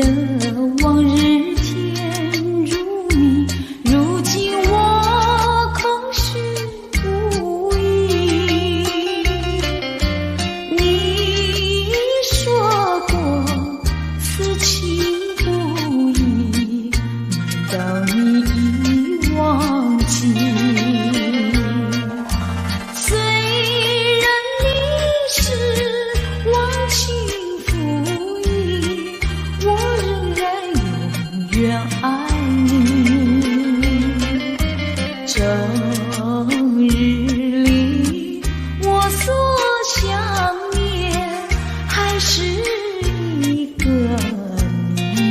的往日甜如蜜，如今我空虚无依。你说过此情不移，难道你已忘记？虽然你是忘情负义，我仍然永远爱你。整日里我所想念，还是一个你。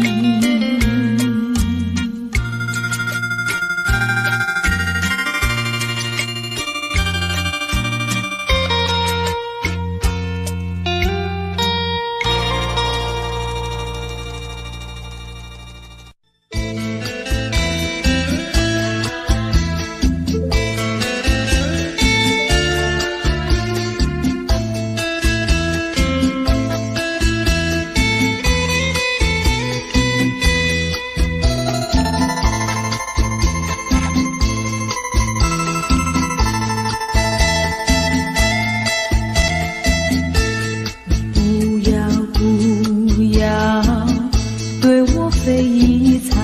对我非议猜，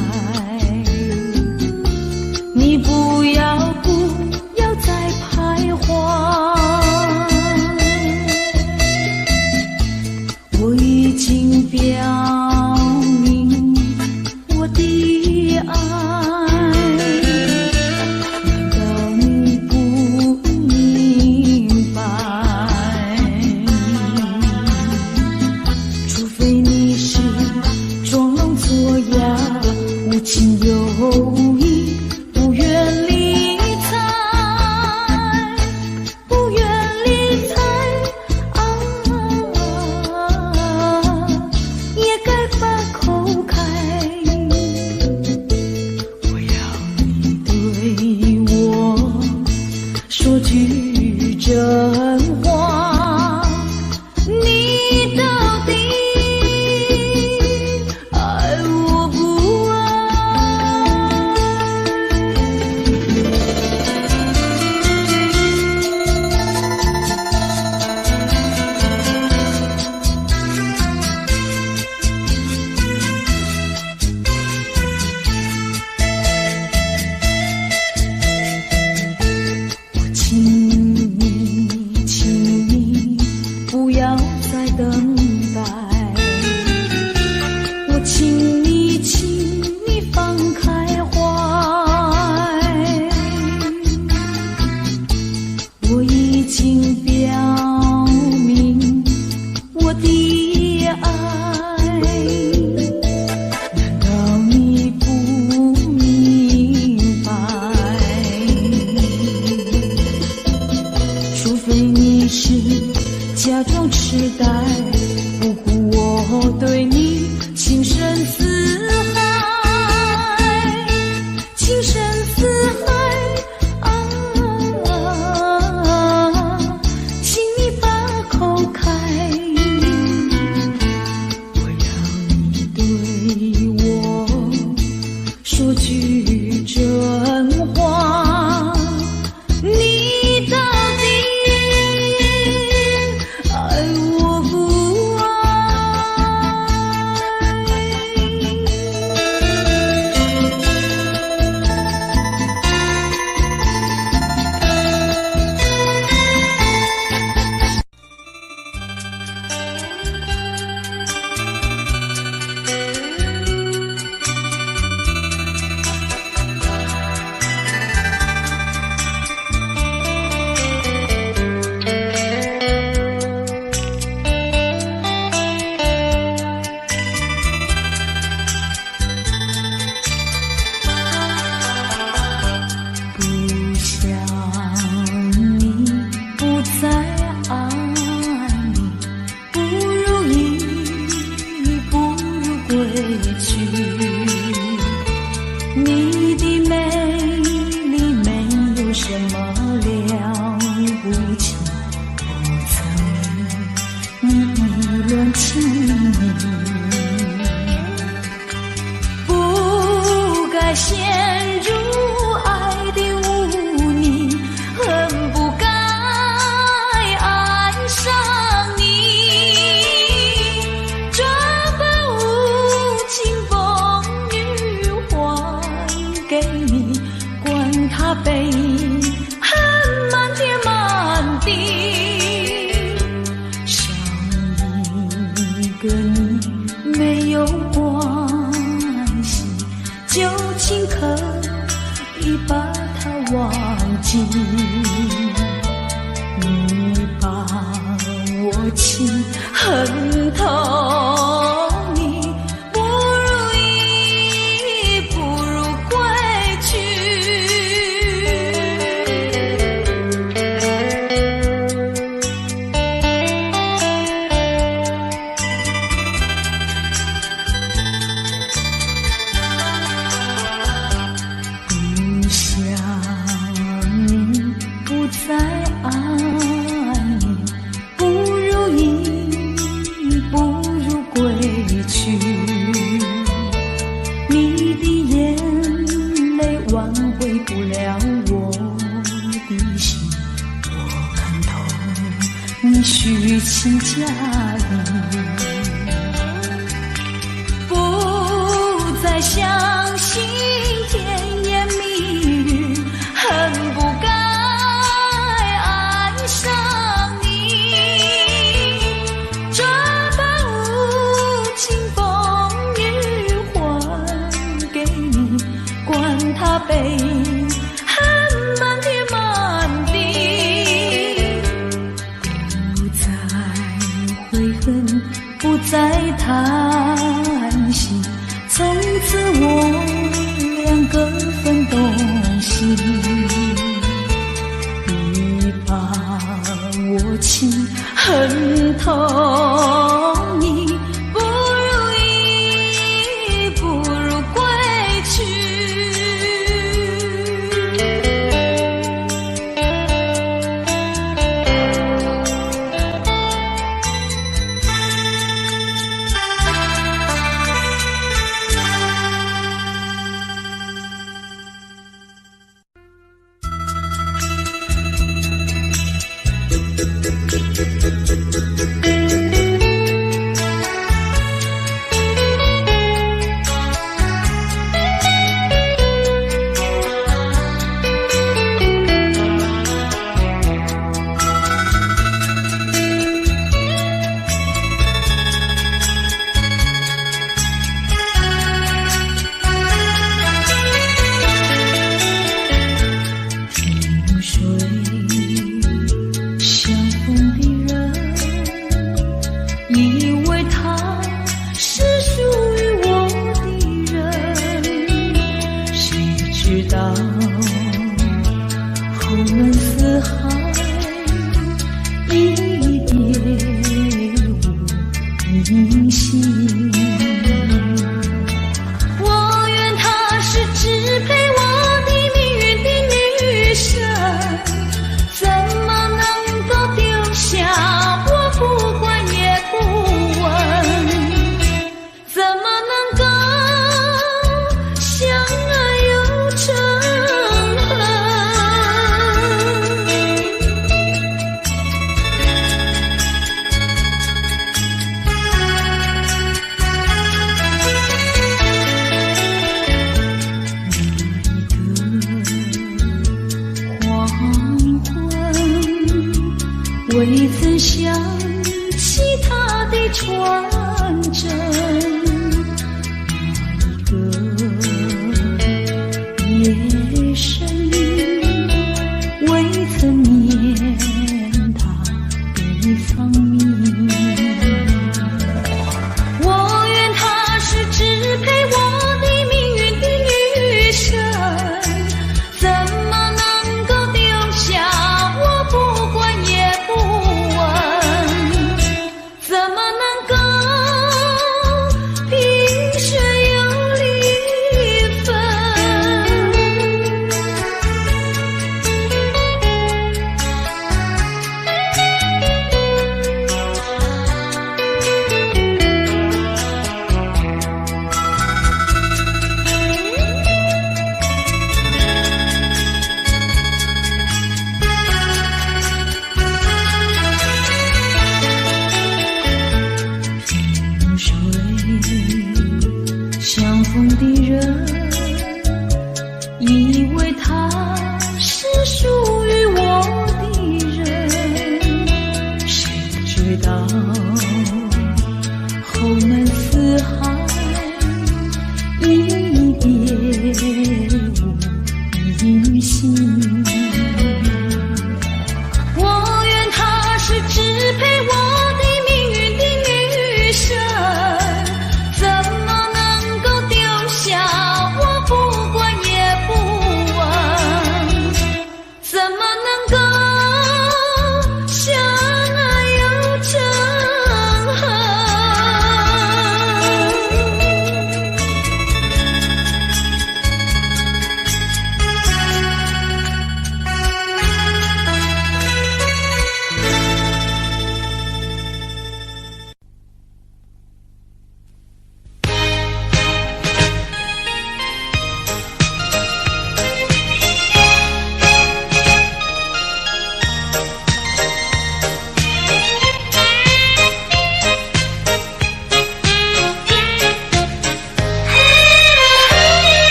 你不要再徘徊。我已经表明我的爱，难道你不明白？除非你是装聋作哑，无情有义，不愿理睬，不愿理睬也该把口开。我要你对我说句真话，你到底爱我不爱？我请你不要再等待，我请你放开怀。我已经表明我的爱，难道你不明白？除非你是假装痴呆，不顾我对你情深似海，情深似海请你把口开。我要你对我说句真话，你到底爱我不爱？不想你，不再爱你，不如意，不如归去。你的美丽没有什么了不起，不曾议论情意。陷入爱的污泥，恨不该爱上你。这份无情风雨还给你，管他悲恨满天满地，少一个你没有关系，就请可以把它忘记。你把我情恨透，你不如意，不如归去。不想你，不再爱你，不如意，不如归去。你的眼泪挽回不了我的心，我看透你虚情假意，不再相信甜言蜜语，恨不该爱上你。这般无情风雨还给你，管他悲恨满天满地，不再悔恨，不再叹息，从此我风的人以为他是属于我的人，谁知道后门四海一别无音信。我愿他是支配我的命运的女神，怎么能够丢下我不管也不问？怎么能够相爱又憎恨？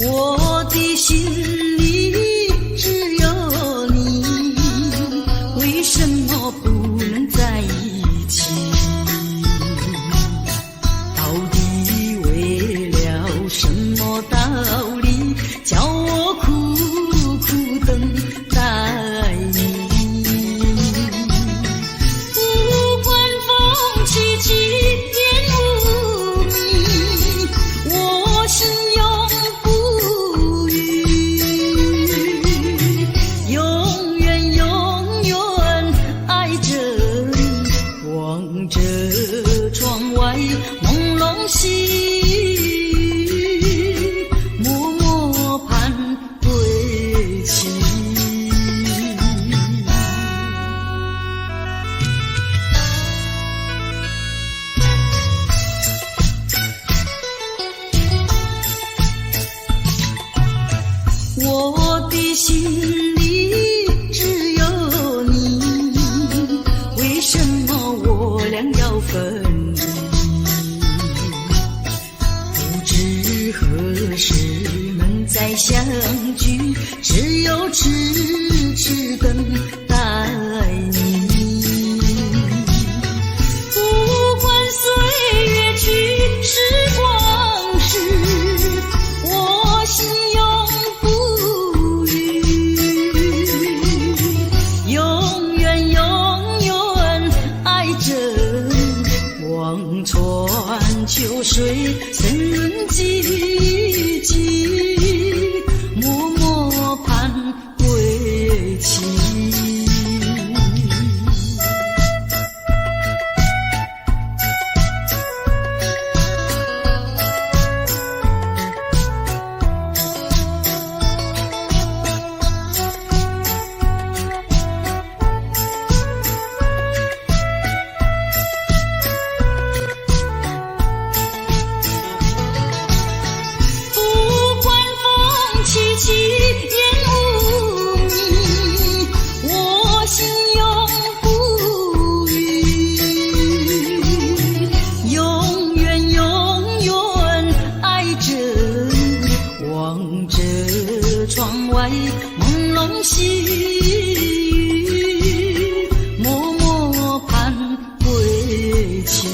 我的心里只有你，为什么不能在一起？到底为了什么道理，叫我苦苦等待你？不管风起起，烟雾迷，我心永不渝，永远永远爱着你，望着窗外朦胧细雨，默默盼归期。我的心里只有你，为什么我俩要分离？不知何时能再相聚，只有痴痴等待你。不管岁月去，时光逝，我心永不渝，永远永远爱着你，望穿秋水，深润寂寂，默默盼归期。不管风起起，烟雾迷，我心永不渝，永远永远爱着你，望着窗外朦胧细雨，默默盼归期。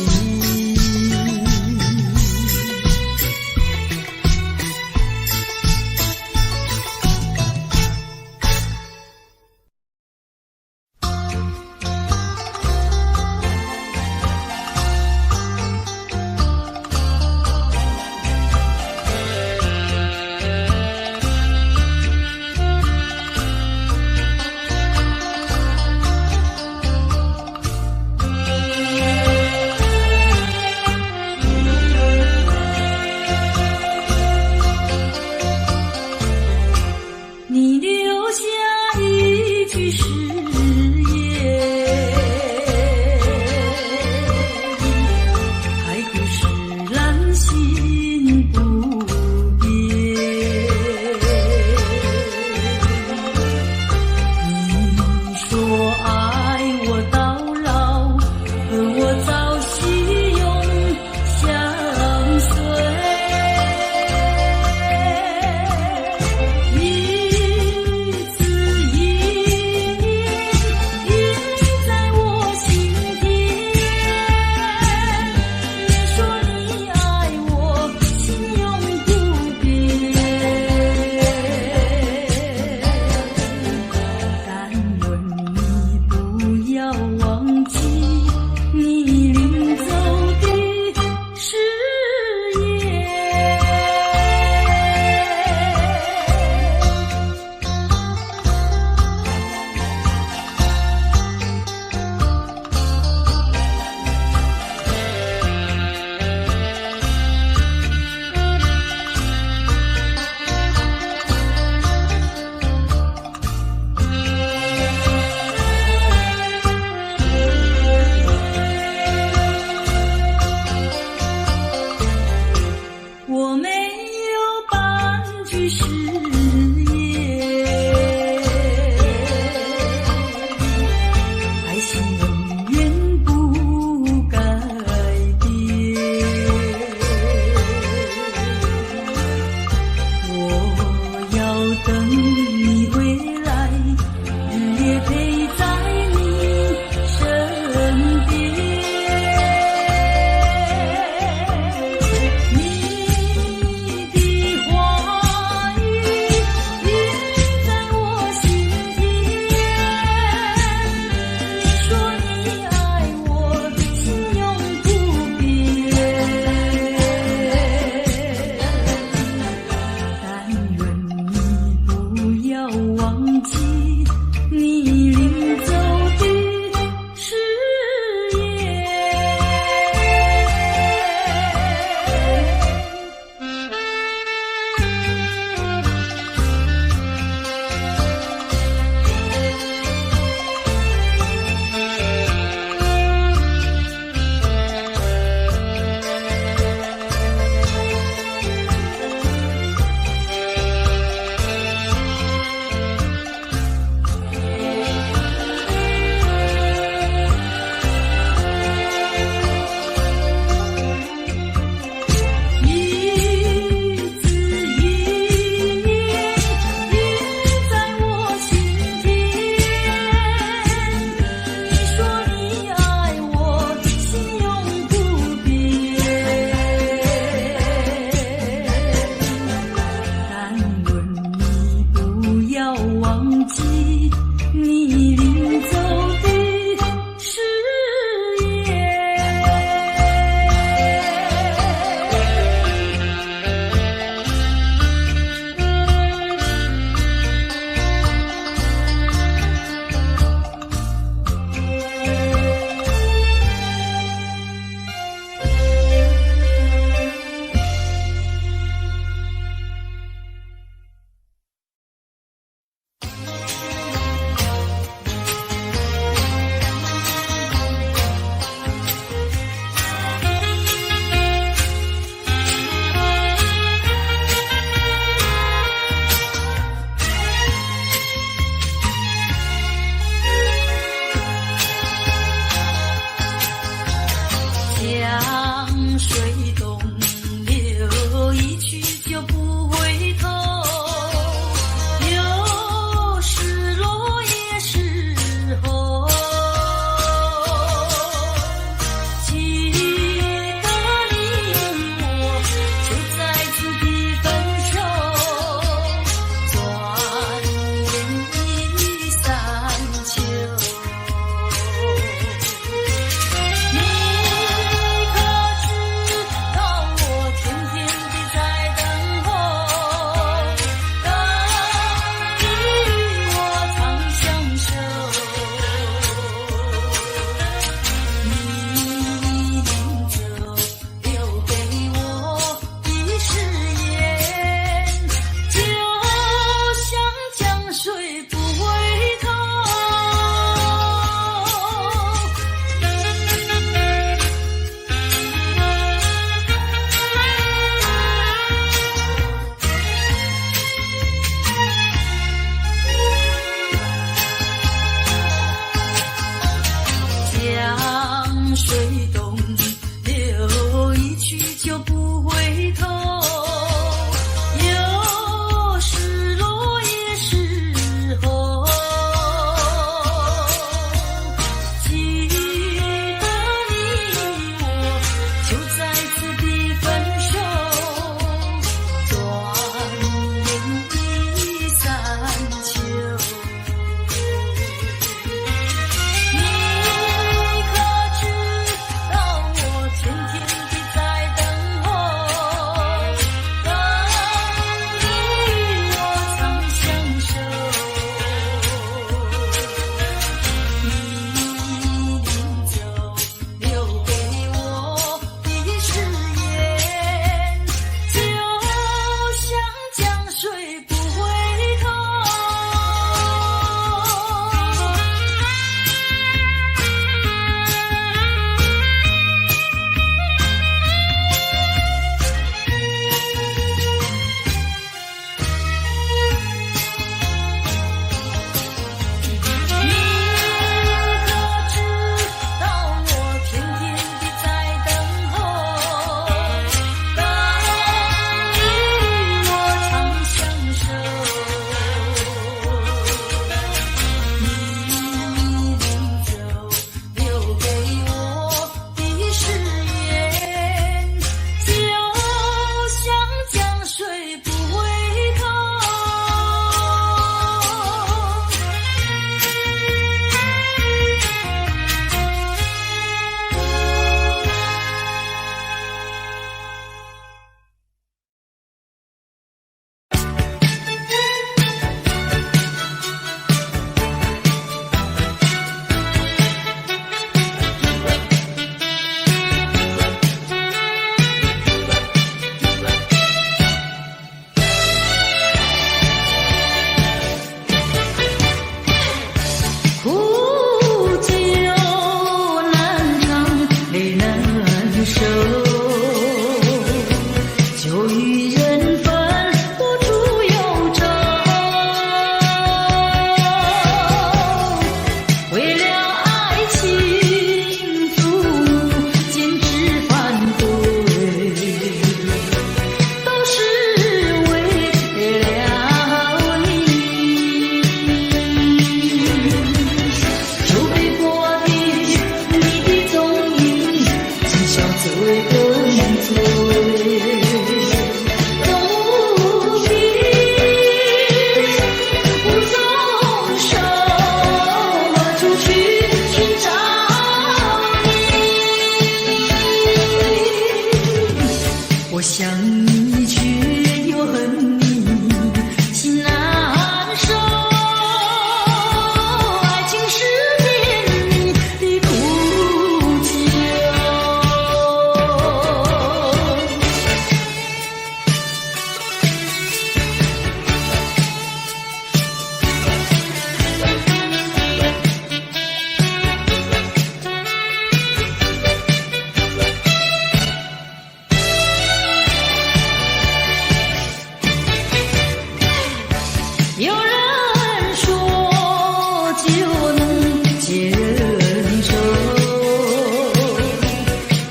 有人说就能解人愁，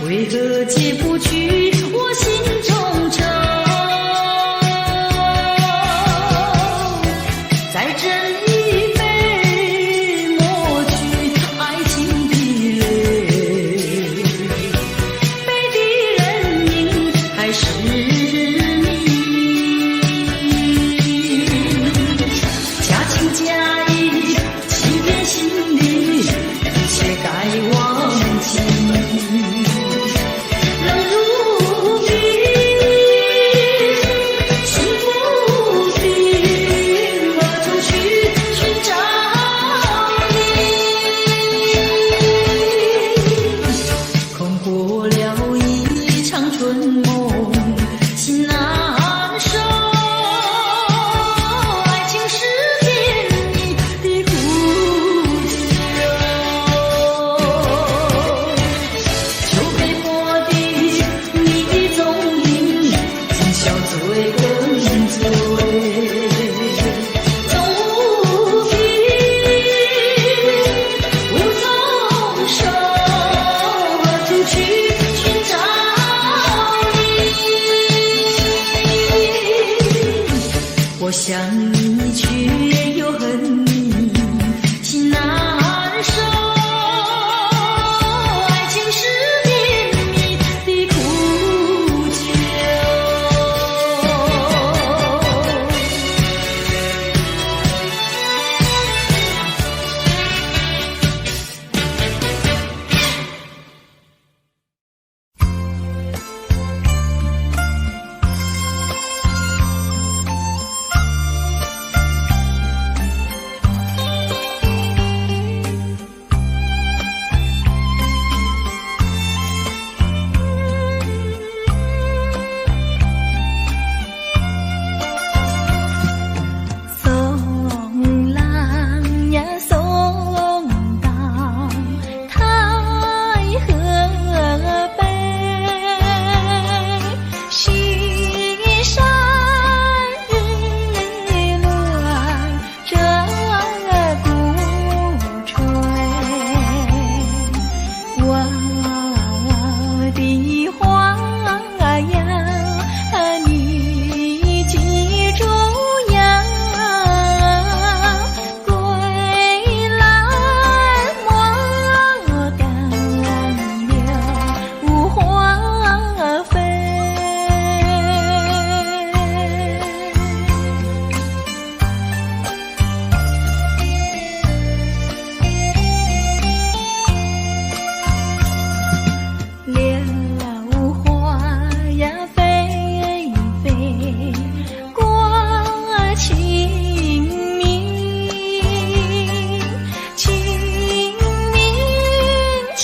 为何解不去我心中愁？再斟一杯，抹去爱情的泪，背的人影还是你。假情假意，欺骗心里，一切该忘记。冷如冰，心不定，何处去寻找你？空过了一场春梦，心难收。爱情是甜蜜的苦酒，酒杯破的你的踪影，今宵醉更醉。总无凭无从手，何处去寻找你？我想你却又恨你，心难受。爱情是甜蜜的苦酒。送郎呀送到太和北，西山日落这鼓吹，我的花呀，你记住呀，归来莫干了花飞。柳花呀飞飞过清明，清明前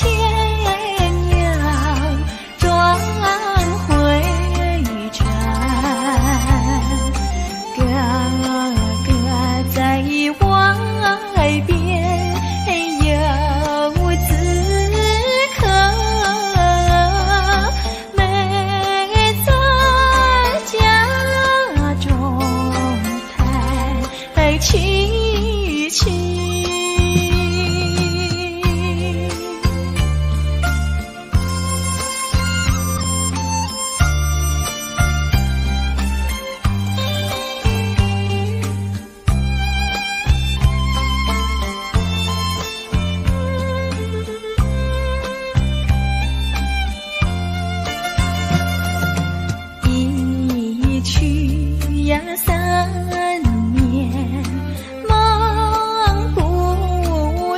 要转回城，哥哥在外边有自客，妹在家中太凄凄。一去呀3年忙不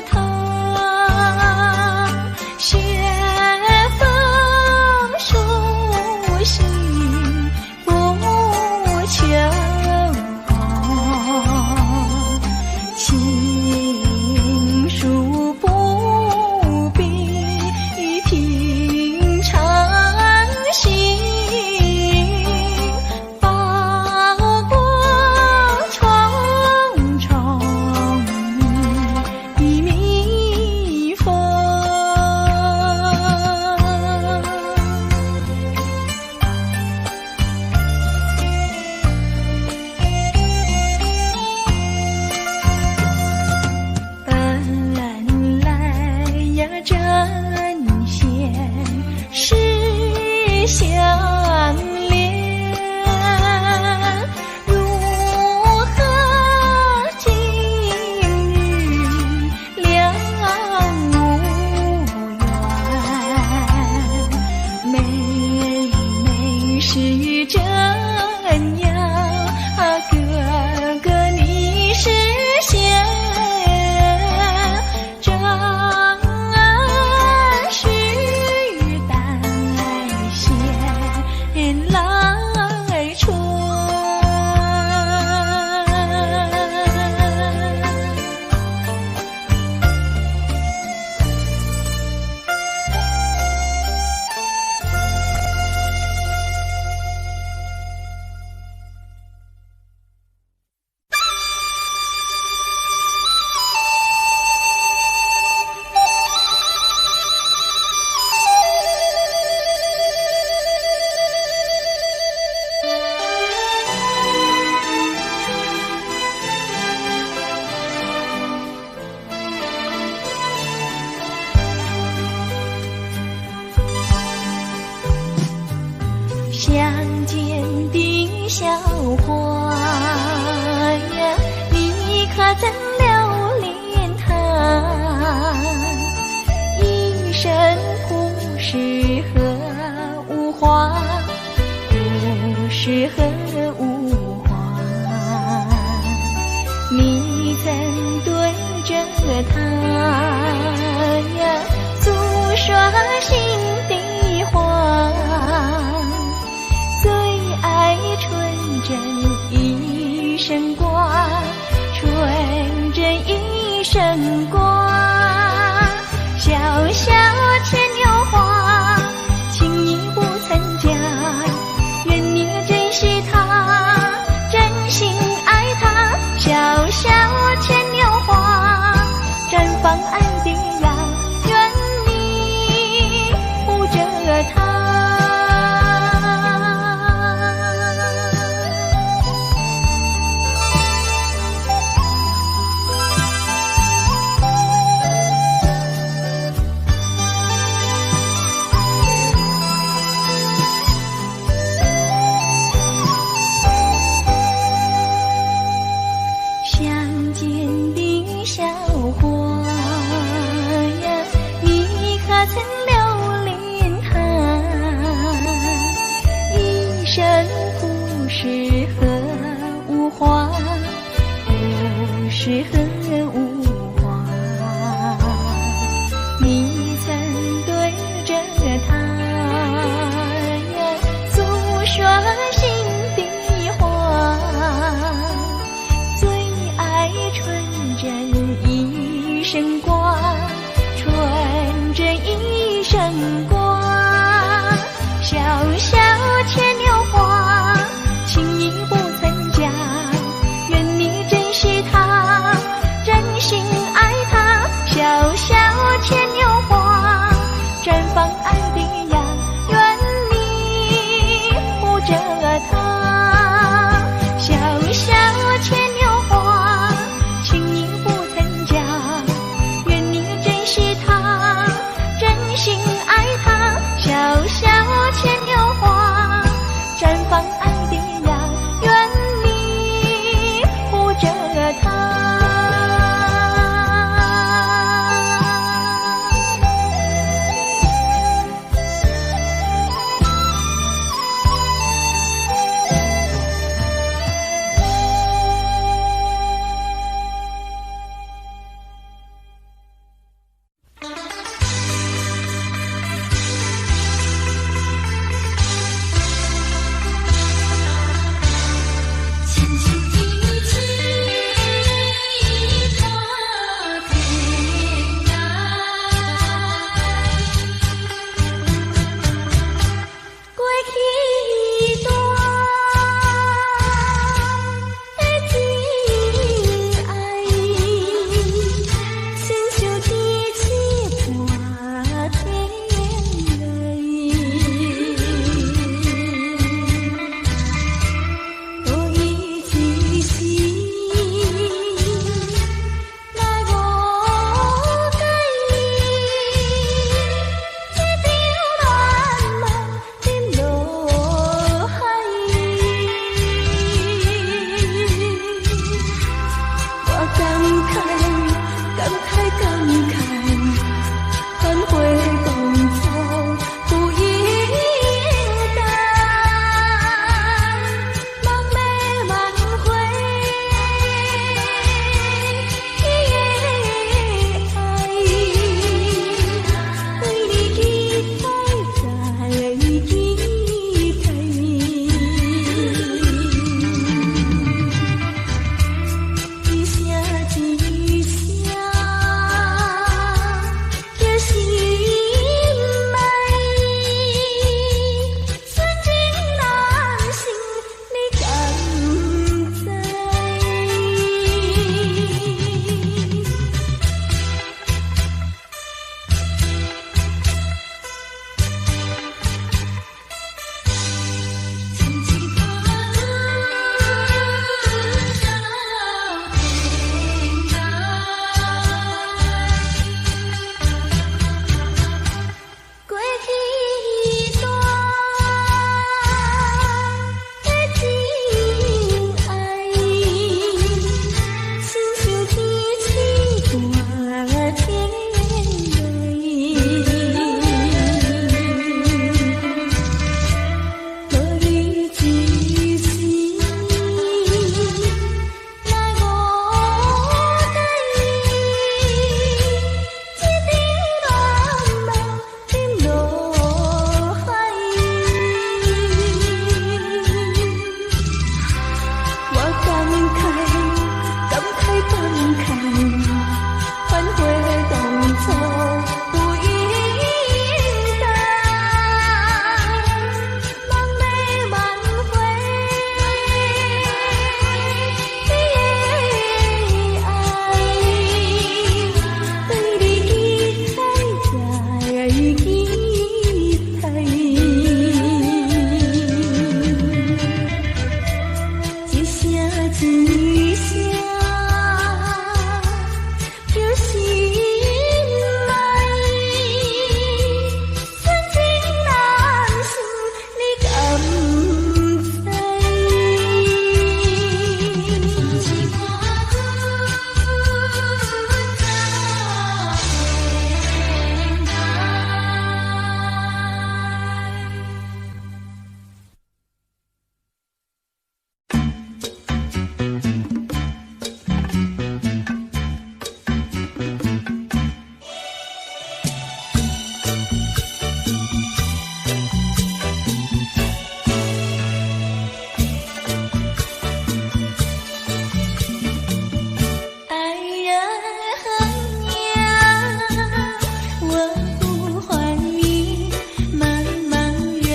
透，雪风书信不求红，情书不必平常心，报国他呀，诉说心底话，最爱纯真一生挂，纯真一生挂。小小牵牛花，情意不曾假，愿你珍惜它，真心爱它。小小牵牛花，绽放爱的芽，愿你护着它。相见的小花呀，你可曾留恋它？一生不是和无花，不是和无花。你曾对着它呀，诉说心底话，最爱纯真一生挂，纯真一生挂。小小牵牛花，情意不曾假，愿你珍惜它，珍惜一下，有心来，曾经难诉你甘在。情话不在天台。爱人何年？我呼唤你，茫茫人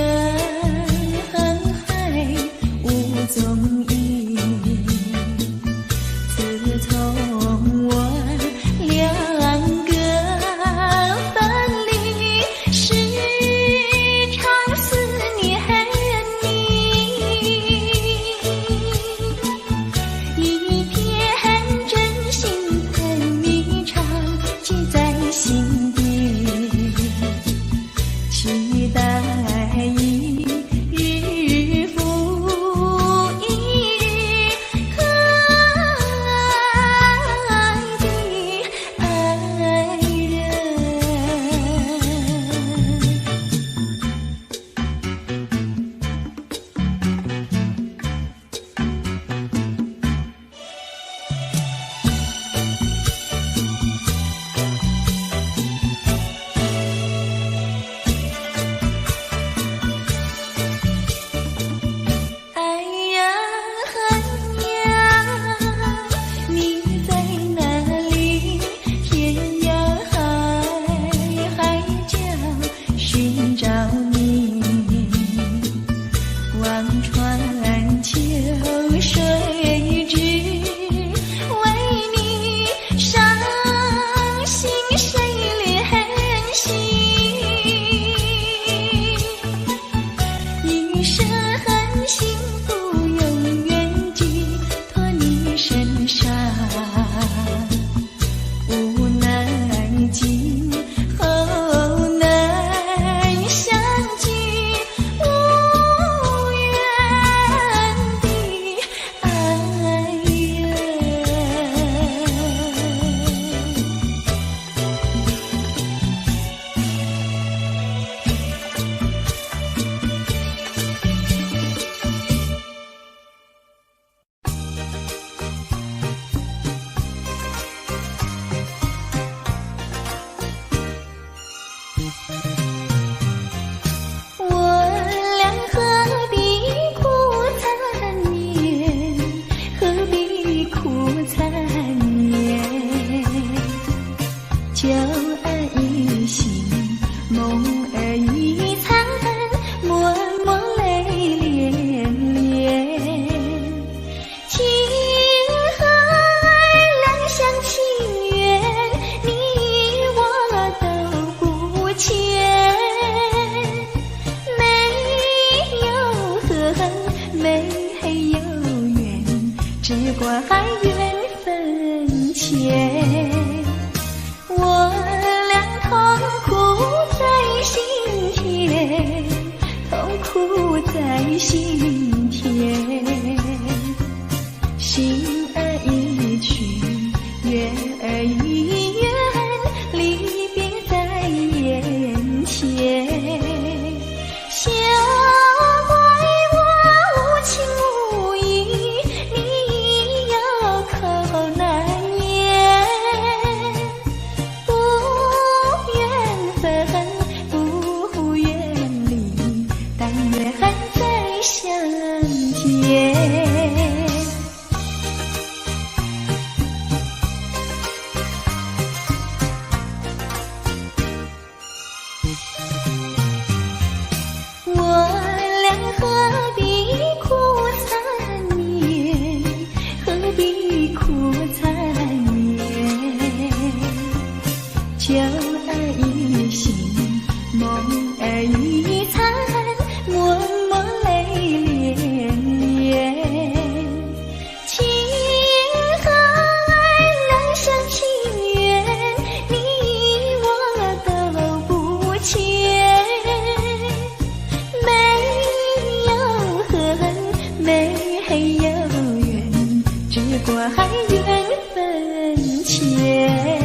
海无踪影。自从我两个分离，时常思念你。一片真心很迷长，记在心底，期待一日复一日可爱的爱人。爱人何年？你在哪里？天涯海角寻找你，望穿秋水之，为你伤心谁怜惜？一生幸福永远寄托你身上，无奈今后难相聚，无缘的爱人。我俩何必苦缠绵，何必苦缠绵？旧爱已醒，梦儿已残，默默泪涟涟。情和爱两厢情愿，你我都不欠。没有恨，没有怨，只管缘分浅。我俩痛苦在心田，痛苦在心田。心儿已去，月儿已圆，离别在眼前。休怪我无情无义，你有口难言。不愿分，不愿离，但愿还再相见。还缘分浅。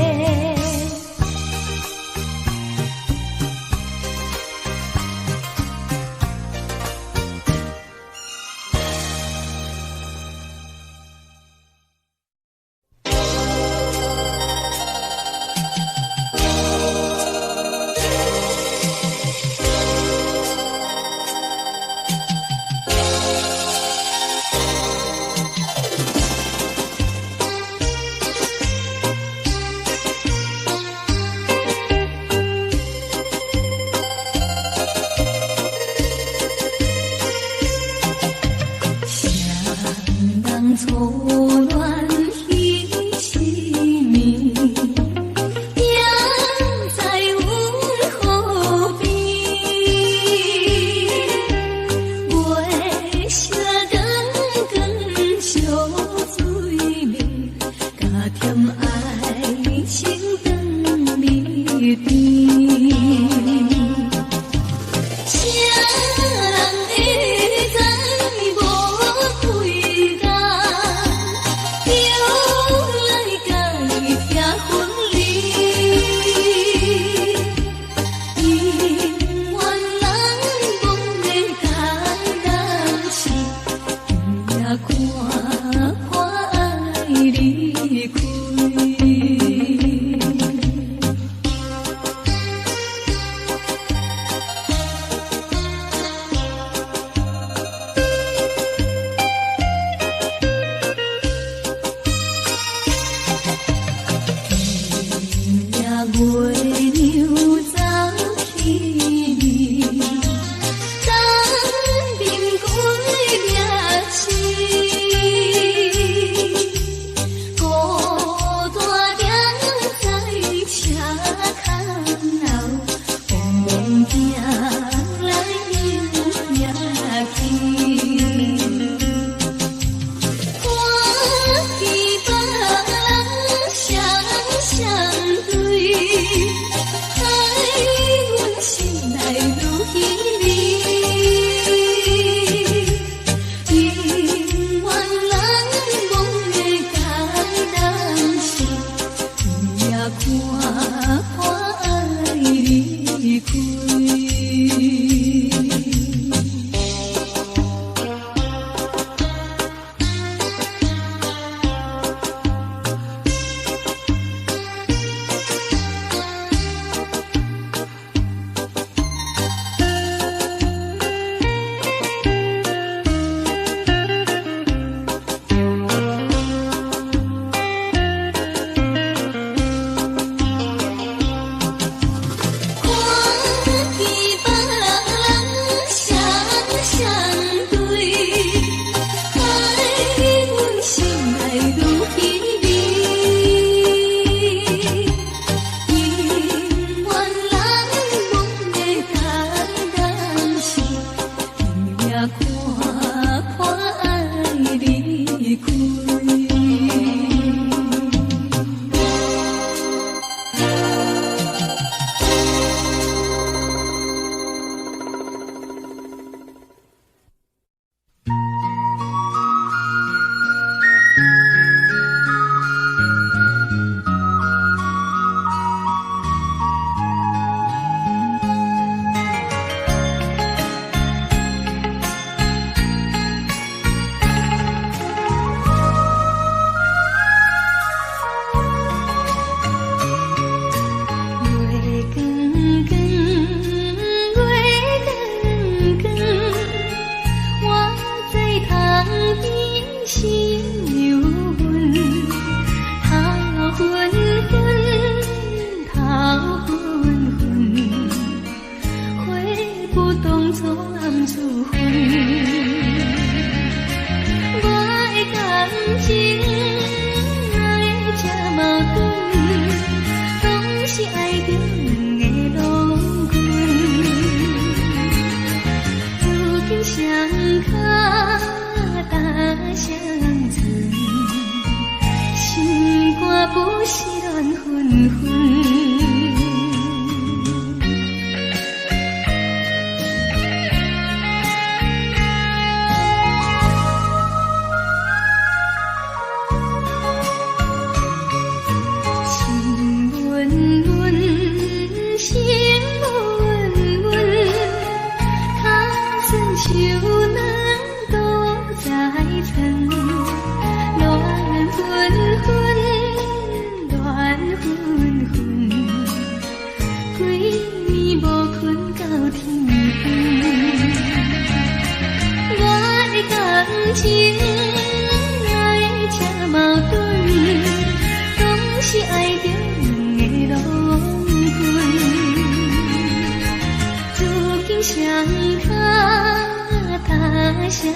乡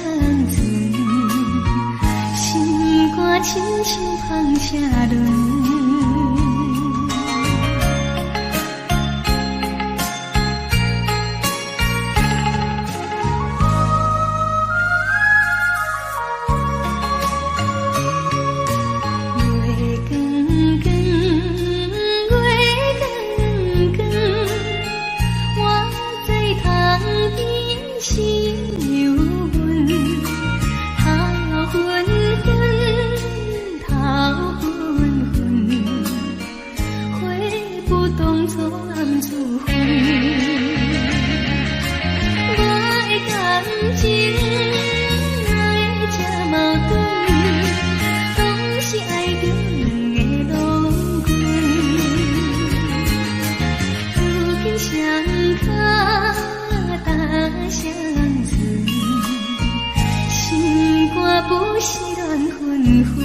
村，心肝亲像放车轮。不是乱纷纷。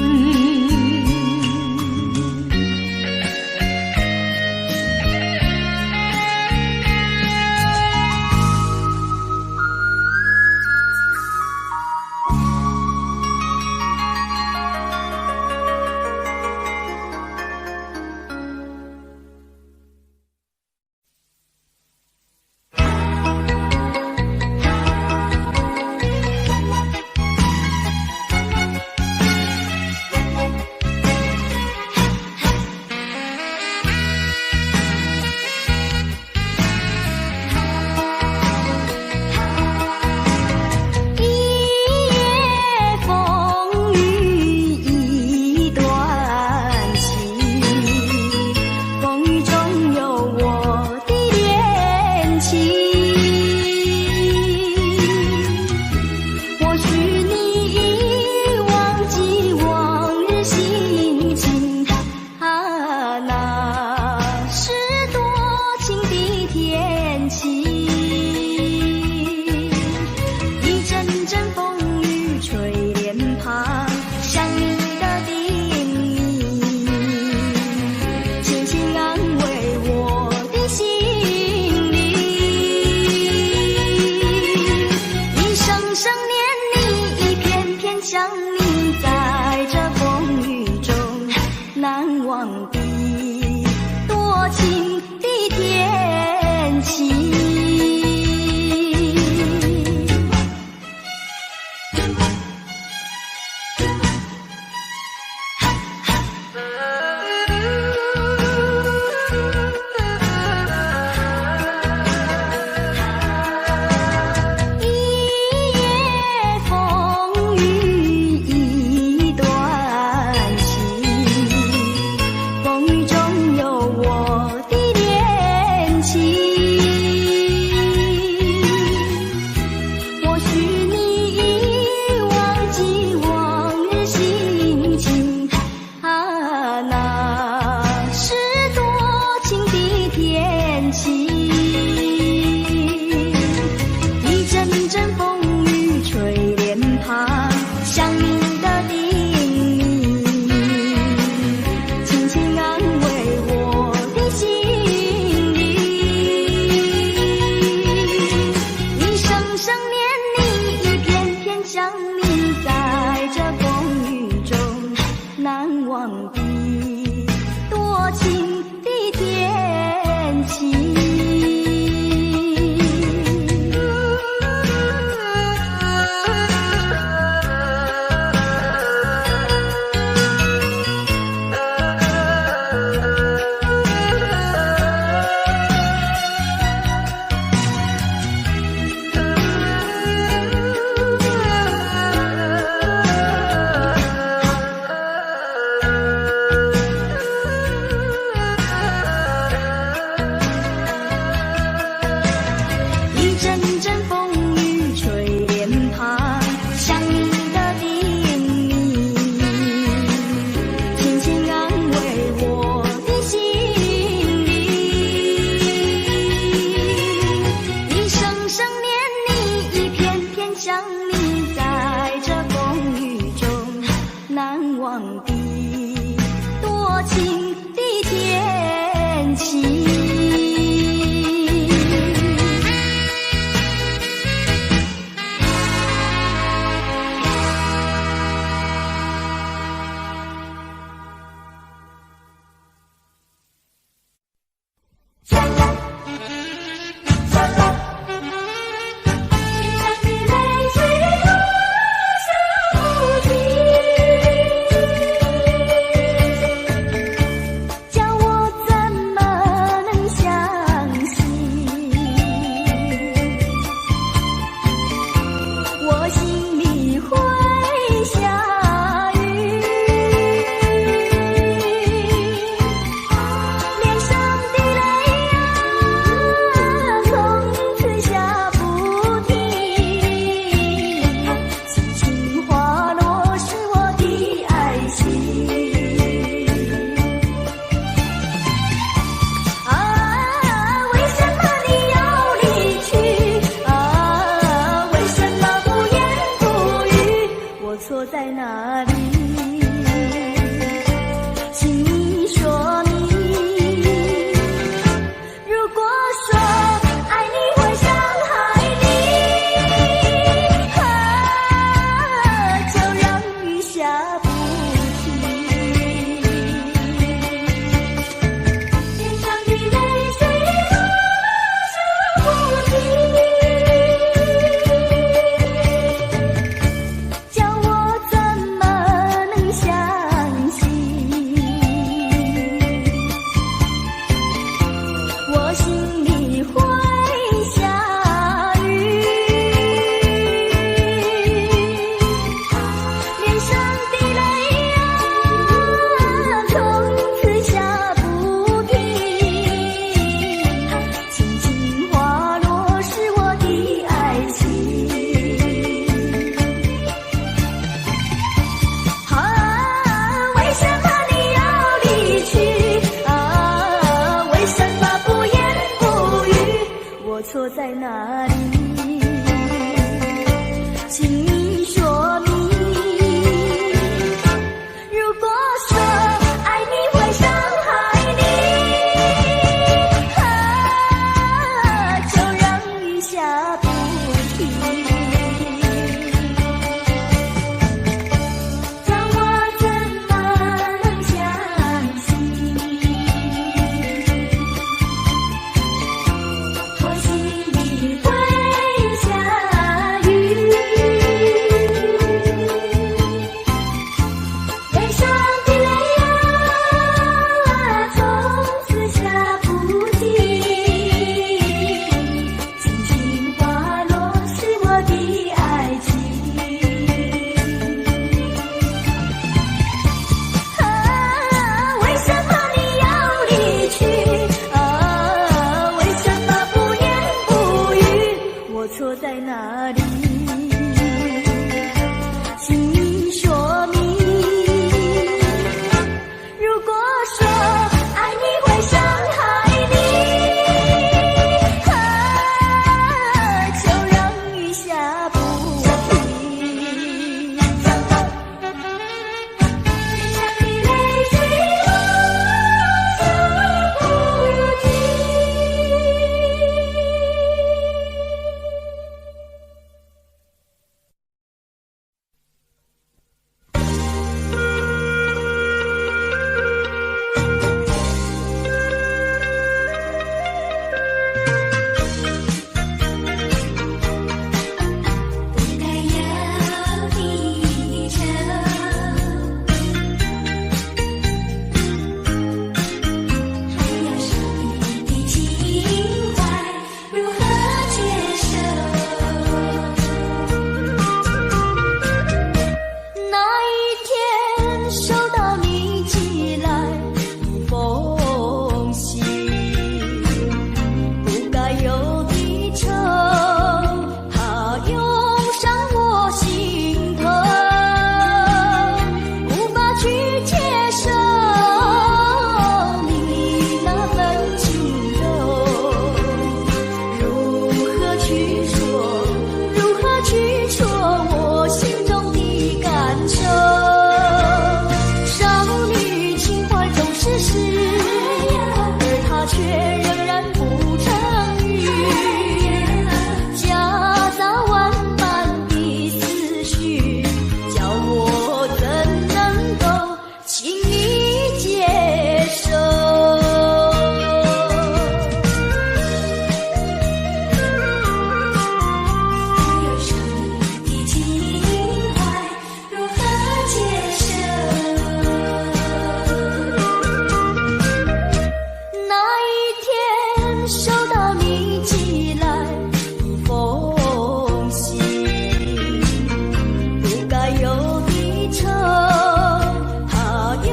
错在哪里？请你说明。如果说爱你会伤害你，就让雨下不停，让我怎么能相信？我心里会下雨，悲伤的泪啊，从此下不停，轻轻滑落是我的爱情。为什么你要离去？为什么不言不语？我错在哪里？请你说明。如果说爱你会伤害你，就让雨下不停。长的泪水落下不停。不该有你的愁，还要伤你的情怀，如何接受？那一天收到你寄来一封信，不该有的愁，它涌上我心头，无法去接受你那份轻柔，如何去说？如何去说我心中的感受？少女情怀总是诗，而它却仍然不成语，夹杂万般的思绪，叫我怎能够轻易接受？有伤你的情怀，如何接受？那一天收到你寄来一封信，不该有的愁，它涌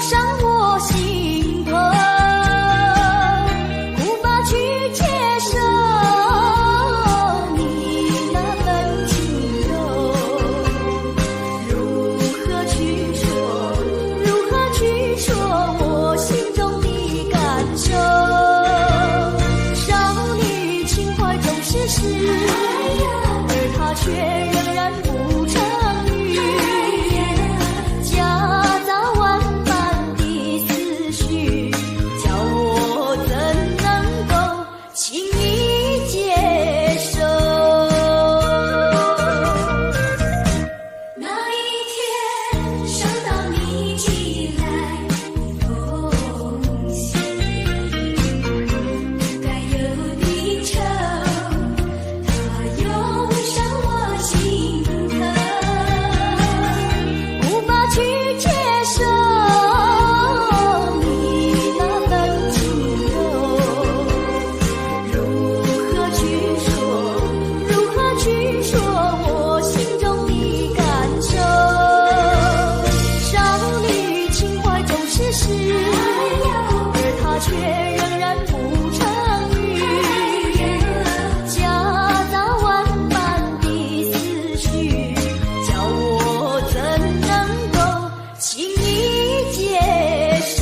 上我心头，无法去接受你那份轻柔，如何去说？如何去说我心中的感受？少女情怀总是诗，而它却仍然不成语，夹杂万般的思绪，叫我怎能够轻易接受？那一天收到你寄来一封信，不该有的愁，它涌上我心头，无法去接受你那份轻柔，如何去说？如何去说我心中的感受？少女情怀总是诗，而它却仍然不成语，夹杂万般的思绪，叫我怎能够轻易接受？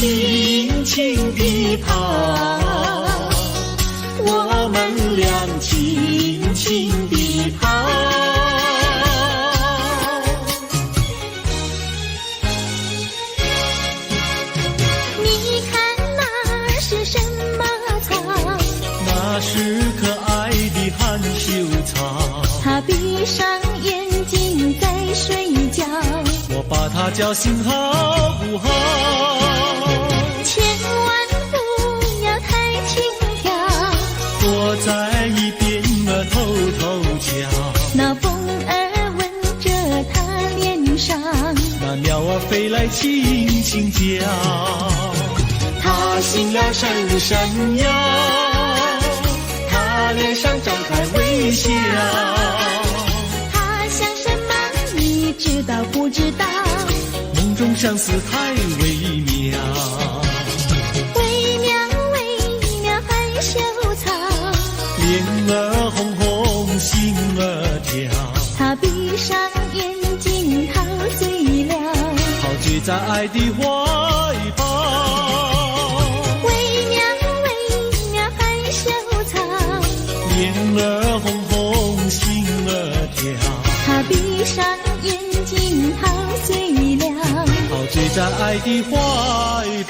轻轻地跑，我们俩轻轻地跑。你看那儿是什么草？那是可爱的含羞草，它闭上眼睛在睡觉，我把它叫醒好不好？千万不要太轻佻，躲在一边偷偷瞧。那风儿吻着它脸上，那鸟儿飞来轻轻叫，它醒了伸伸腰，它脸上张开微笑。它想什么你知道不知道？梦中相思太微妙，微妙微妙害羞草，脸儿红红心儿跳，它闭上眼睛陶醉了，陶醉在爱的怀抱。微妙微妙害羞草，脸儿红红心儿跳，它闭上眼睛陶醉了，陶醉在爱的怀抱。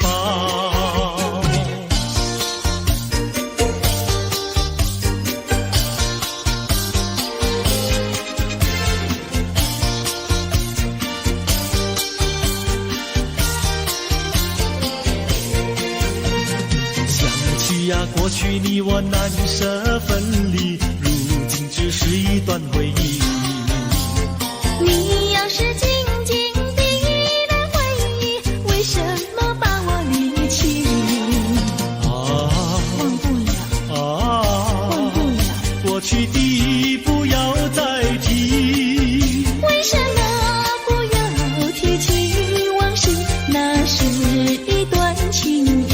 想起呀，过去你我难舍分离，如今只是一段回忆。你要是静静地来回忆，为什么把我离弃？忘不了，忘不了，过去的不要再提。为什么不要提起往事？那是一段情谊。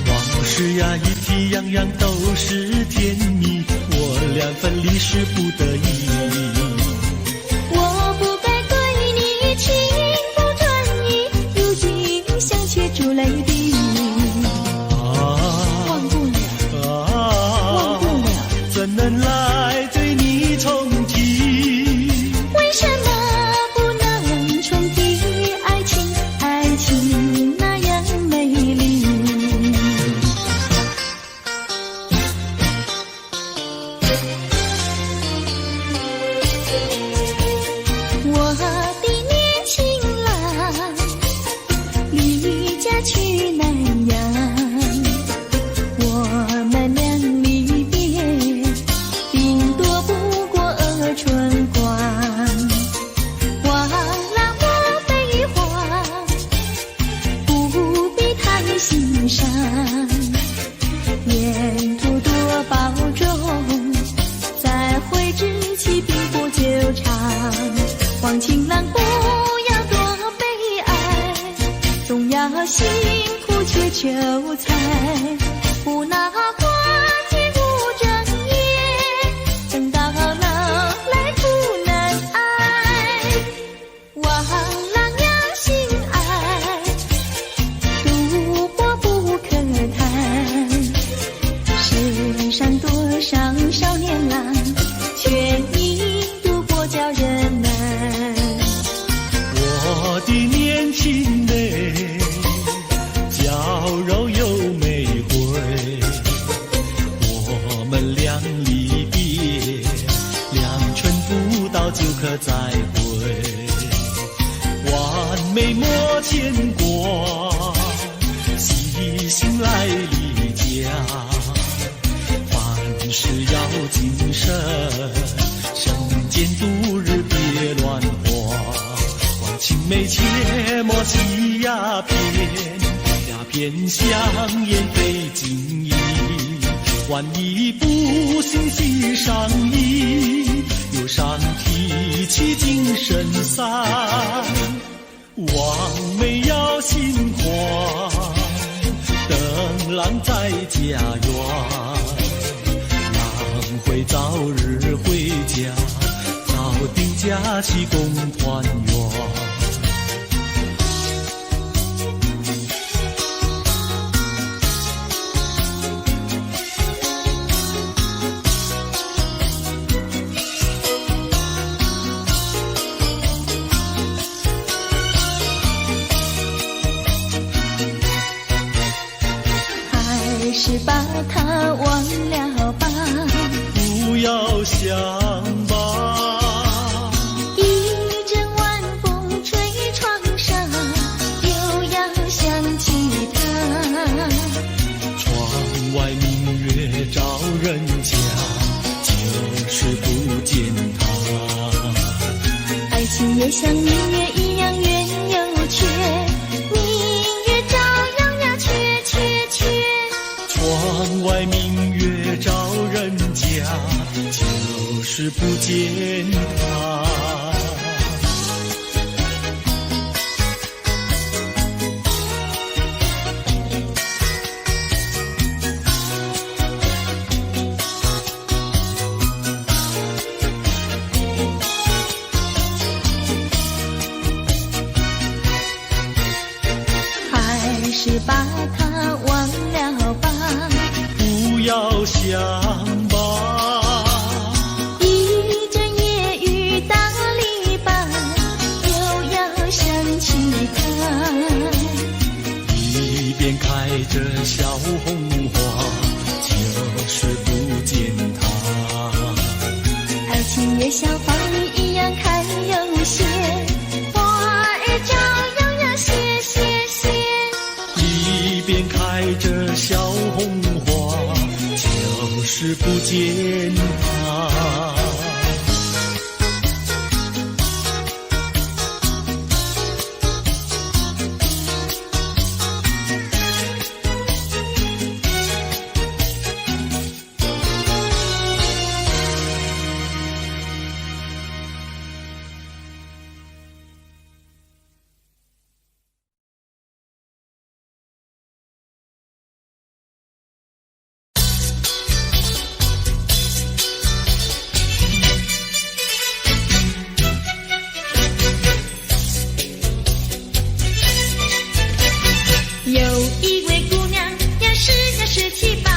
往事呀，一提样样都是甜蜜，我俩分离是不得已。我不该对你情不专一，如今想却出泪滴。忘不了，忘不了，怎能来对你重提？为什么不能重提爱情？爱情那样美丽。我的年轻郎离家去南洋，我们俩离别，顶多不过春光。忘了我悲欢，不必太心伤，沿途多保重，再会之期并不久长。望情郎不要多悲哀，总要辛苦却求财，不拿花钱无正业，等到老来苦难挨。望郎要心爱，度过不可谈，世上多少少年郎，却已度过叫人难。我的年轻妹，娇柔又美慧，我们俩离别，两春不到就可再会，完美莫牵挂，细心来离家，凡事要谨慎，身间度日别乱花。青梅切莫系鸦片，鸦片香烟非金意。万一不幸喜上衣，忧伤提起精神散。望梅要心宽，等郎在家园。郎会会早日回家，早定假期共团圆。还是把它忘了吧，不要想吧，一阵晚风吹窗上，又要想起他。窗外明月照人家，就是不见他。爱情也像明月一样圆又缺，明月照样呀缺缺缺。窗外明月照人家，就是不见他。还是把它忘了吧，不要想吧，一阵夜雨打篱笆，又要想起他。一边开着小红花，就是不见他。爱情也像风雨一样开又谢，花儿照样呀谢谢谢。一边开着小红花，就是不见他。有一位姑娘呀是17、8，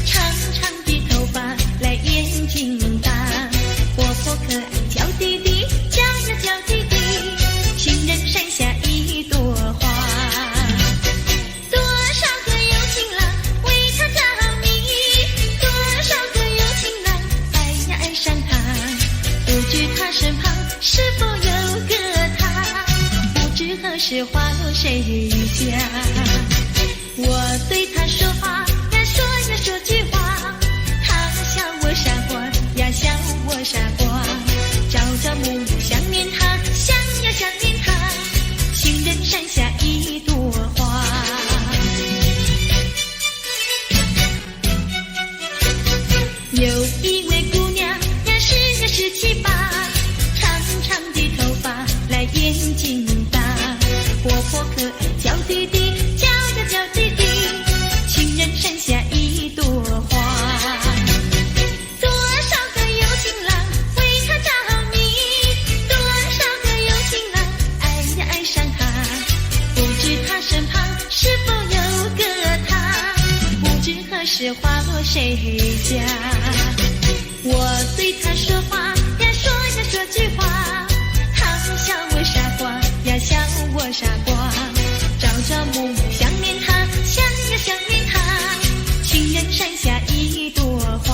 长长的头发来眼睛大，活泼可爱娇滴滴，叫呀叫滴滴，情人山下一朵花。多少个有情郎为她着迷，多少个有情郎爱呀爱上她，不知她身旁是否有个他，不知何时花落谁家。我对他说话呀说句话，他笑我傻瓜呀笑我傻瓜，朝朝暮暮想念他，想呀想念他，情人山下一朵花。有一位姑娘呀是17、8，长长的头发来眼睛大，活泼可爱娇滴滴，叫呀叫滴滴，情人山下一朵花。多少个有情郎为她着迷，多少个有情郎爱呀爱上她，不知她身旁是否有个他，不知何时花落谁家。我对她说话呀说句话，她笑我傻瓜呀笑我傻瓜，朝朝暮暮想念他，想呀想念他，情人山下一朵花。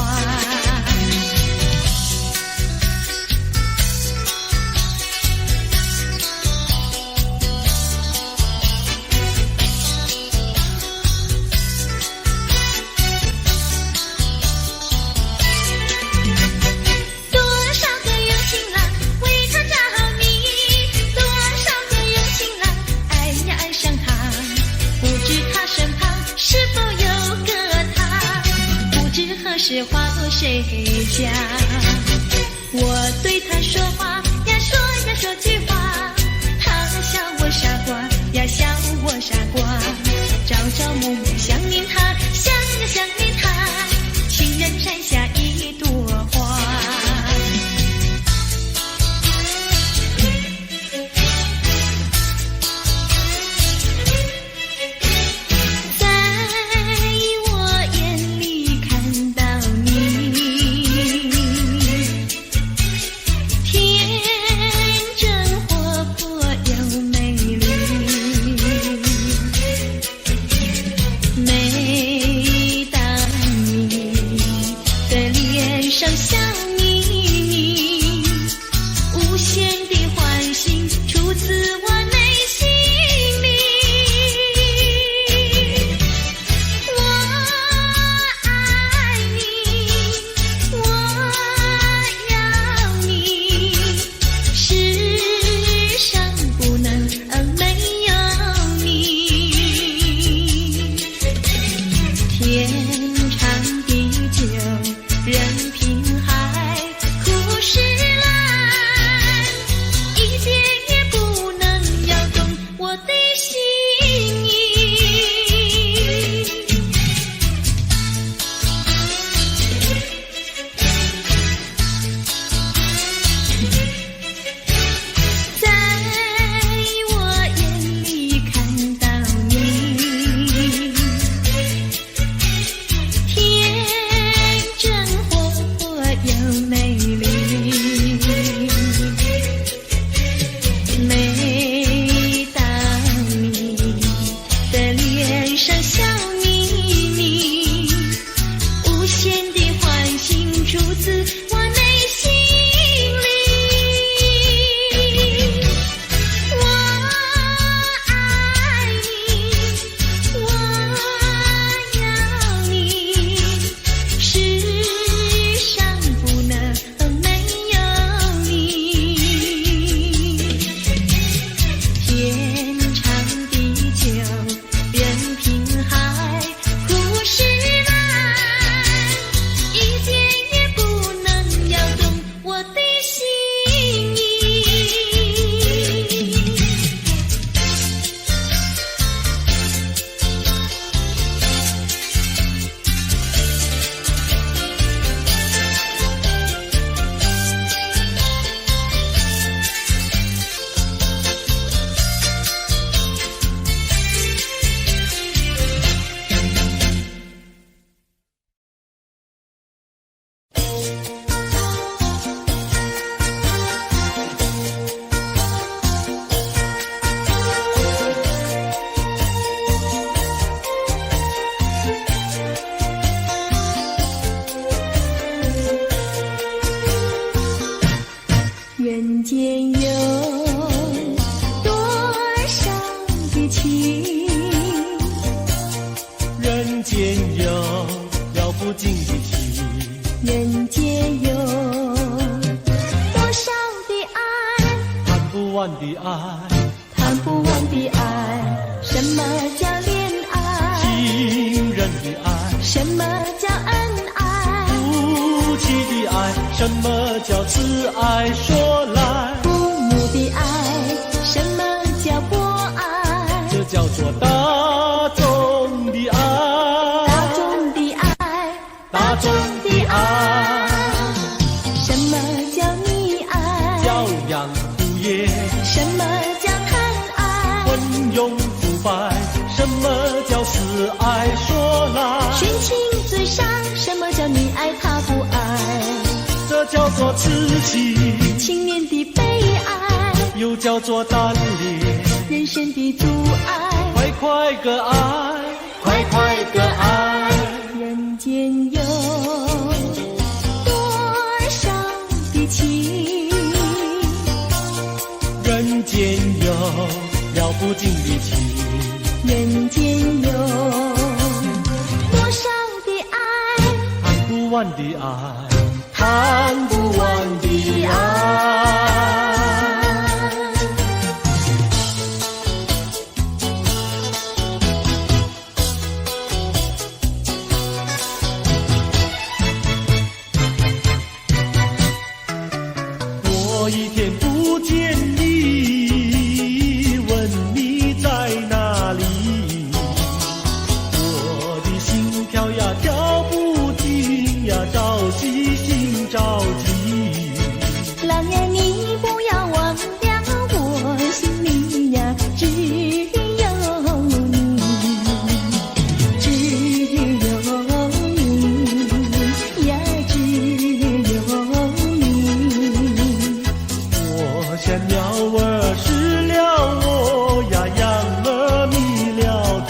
多少个有情郎为她着迷，多少个有情郎爱呀爱上他，不知他身旁是否有个他，不知何时花落谁家。我对他说话呀说句话，他笑我傻瓜呀笑我傻瓜，朝朝暮暮想念他，想呀想念他，情人山下一朵人间有多少的情，人间有了不尽的情，人间有多少的爱，谈不完的爱，谈不完的爱。什么叫恋爱？情人的爱，什么叫恩爱？夫妻的爱，什么叫慈爱？说来，父母的爱，什么叫博爱？这叫做大众的爱，大众的爱，大众的爱，什么叫溺爱？教养无业，什么叫贪爱？昏庸腐败，什么叫死爱？说来，寻情最上，什么叫你爱他不爱？这叫做痴情，青年的悲哀，又叫做单恋，人生的阻碍。快快个爱，快快个爱，人间有多少的情，人间有了不尽的情，人间有多少的爱，谈不完的爱，谈不完的爱。我一天不见你，问你在哪里，我的心跳呀跳不停呀，着急心着急。郎呀你不要忘掉我心里呀只有你，只有你呀，只有你。我像鸟儿失了窝呀，羊儿迷了途。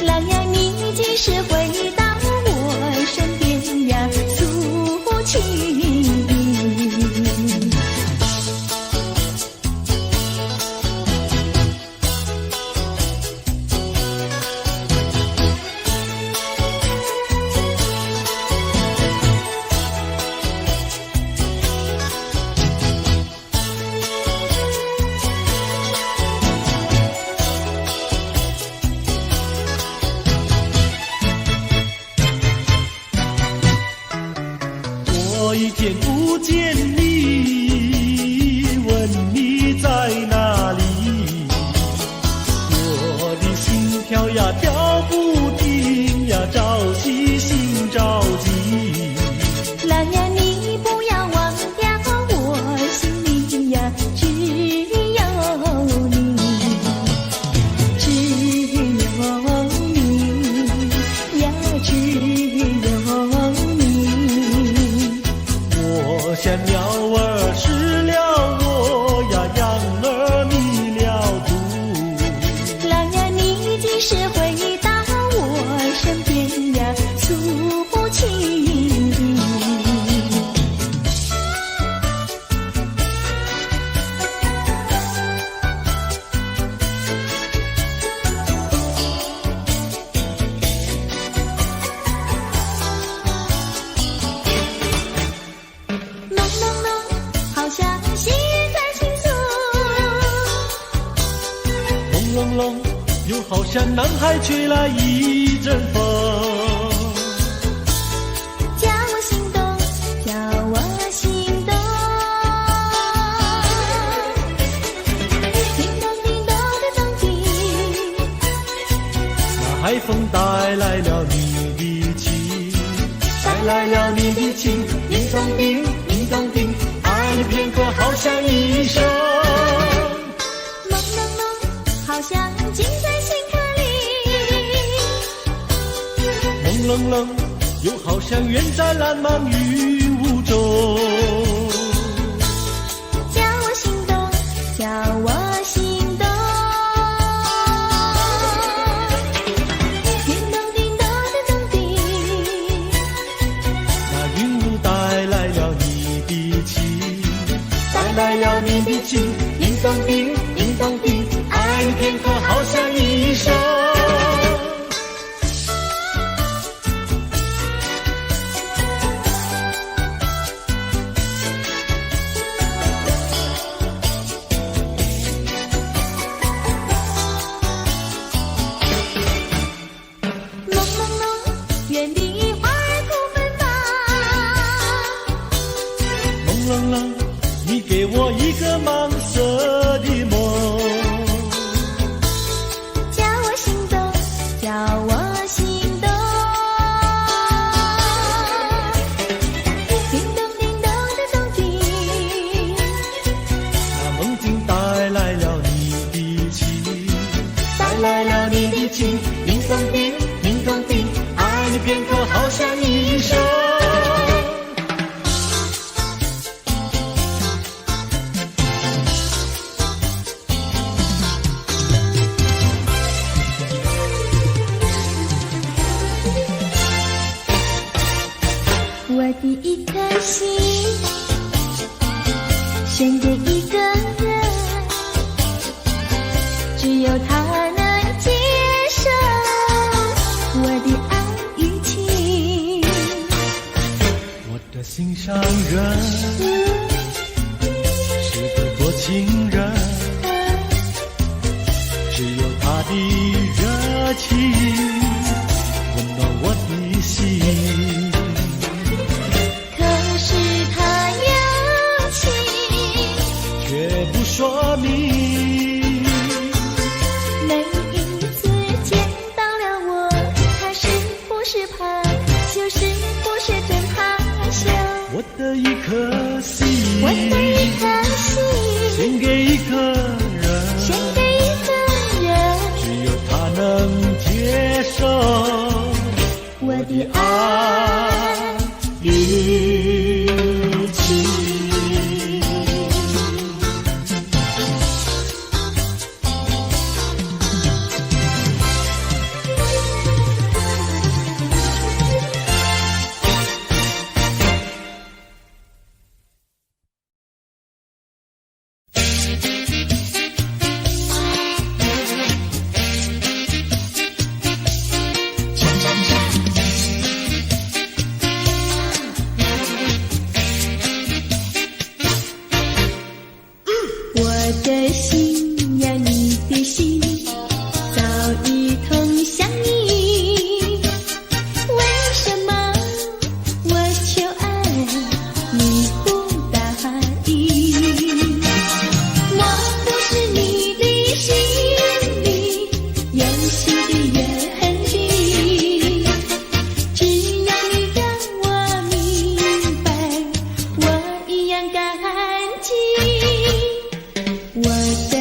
郎呀你几时回到我身边呀，诉情。我一天不见你，问你在哪里，我的心跳呀跳不停呀，着急心着急。郎呀你不要忘掉我心里呀只有你，只有你呀，只有你。我像鸟儿失了窝呀，羊儿迷了途。郎呀你几时回到我身边呀，诉情。朦朦胧，好像细雨在倾诉，轰隆隆，又好像南海吹来一阵风。叫我心动，叫我心动。叮咚叮咚的咚叮，那海风带来了你的情，带来了你的情，叮咚叮，叮咚叮，爱你片刻好像一生。朦胧胧，好像浸在心河里。朦胧胧，又好像远在蓝茫云雾中。叫我心动，叫我心动。叮咚叮咚的咚叮，那云雾带来了你的情，来了你的情，叮咚叮，叮咚叮，爱你片刻好像一生。冷冷，你给我一个盲色的梦，叫我心动，叫我心动。叮咚叮咚的咚叮，那梦境带来了你的情，带来了你的情，叮咚叮，叮咚叮，爱你片刻好像一生。我的一颗心献给一个人，只有他能接受我的爱与情。我的心上人是个多情人，只有他的热情温暖我的心。说明每一次见到了我，他是不是怕，就是不是真怕羞。我的一颗心，我的一颗心献给一个人，献给一个人，只有他能接受我的爱与情。我的心呀，你的心早一同相依，为什么我求爱你不答应？我不是你的心里有心的约痕迹，只要你让我明白，我一样感激。我的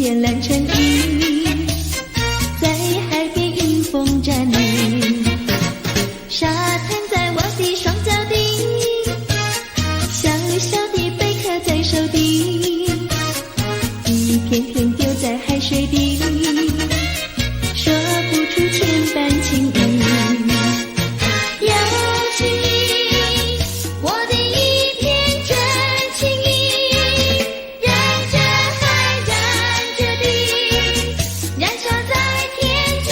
件蓝衬衣，在海边迎风站立，沙滩在我的双脚底，小小的贝壳在手底，一片片丢在海水底，说不出千般情意。邀请你，我的一片真情意，燃着海，燃着地，燃烧在天际。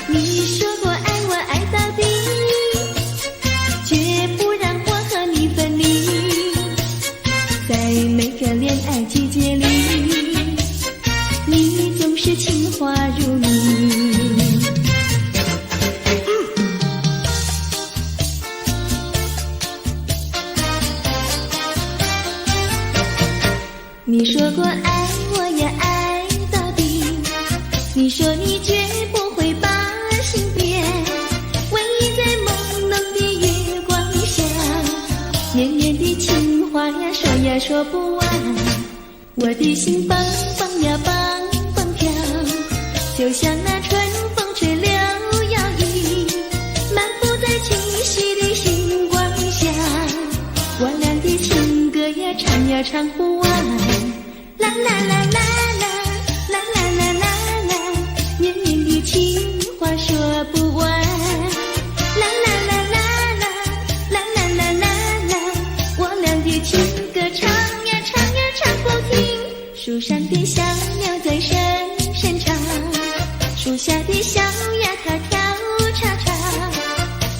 你说过爱我爱到底，绝不让我和你分离，在每个恋爱季节里，你总是情话如你。你说过爱我也爱到底，你说你绝不会把心变，唯一在朦胧的月光下，绵绵的情话呀说呀说不完，我的心蹦蹦呀蹦蹦跳，就像那春风吹柳摇曳，漫步在清晰的星光下，我俩的情歌呀唱呀唱不完，啦啦啦啦啦啦啦啦啦啦，绵绵的情话说不完，啦啦啦啦啦啦啦啦啦啦，我俩的情歌唱呀唱呀唱不停，树上的小鸟在声声唱，树下的小鸭它跳叉叉，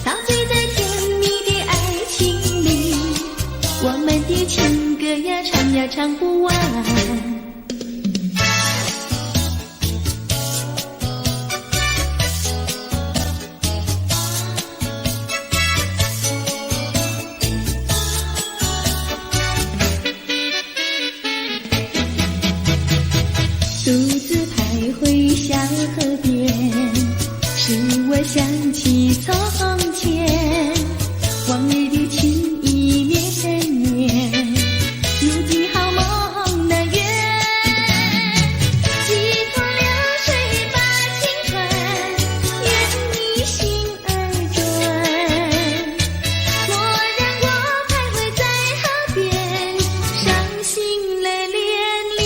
陶醉在甜蜜的爱情里，我们的情歌呀唱呀唱不完。独自徘徊小河边，使我想起从前，往日的情意绵绵，如今好梦难圆，几头流水把情传，愿你心儿转，莫让我徘徊在河边，伤心泪涟涟。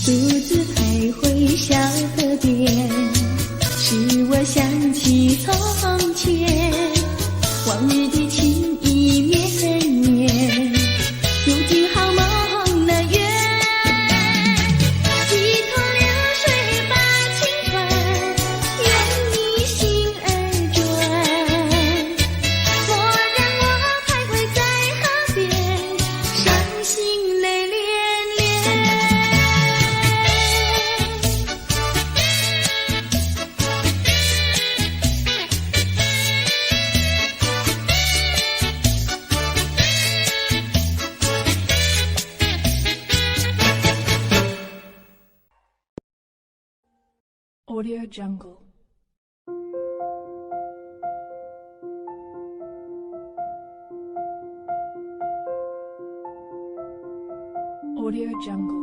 独自徘徊小河边，使我想起从前，往日的情意绵绵，如今好梦难圆，几头流水把情传，愿你心儿转，莫让我徘徊在河边，伤心泪涟涟。Audio Jungle. Audio Jungle.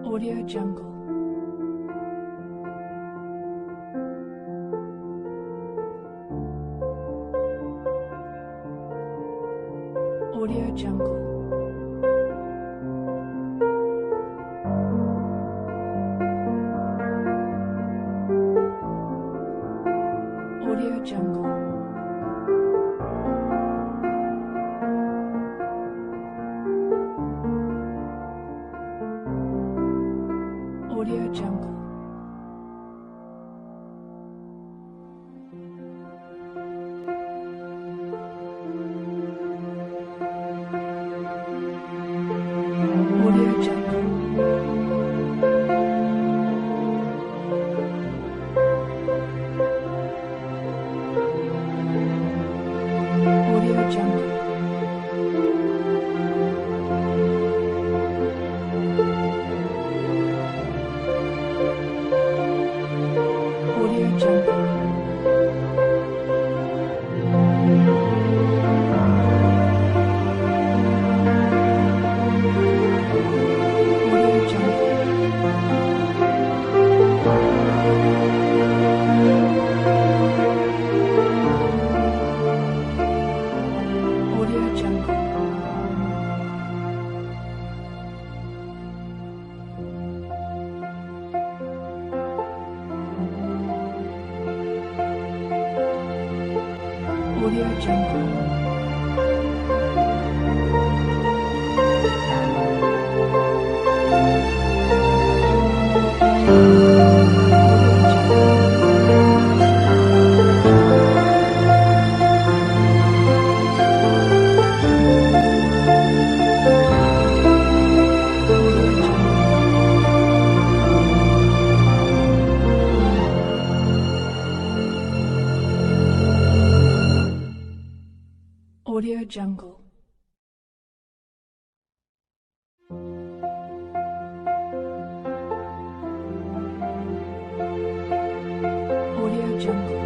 Audio Jungle. Audio Jungle. Audio Jungle. Audio Jungle. Audio Jungle. Audio Jungle. Audio Jungle. Audio Jungle.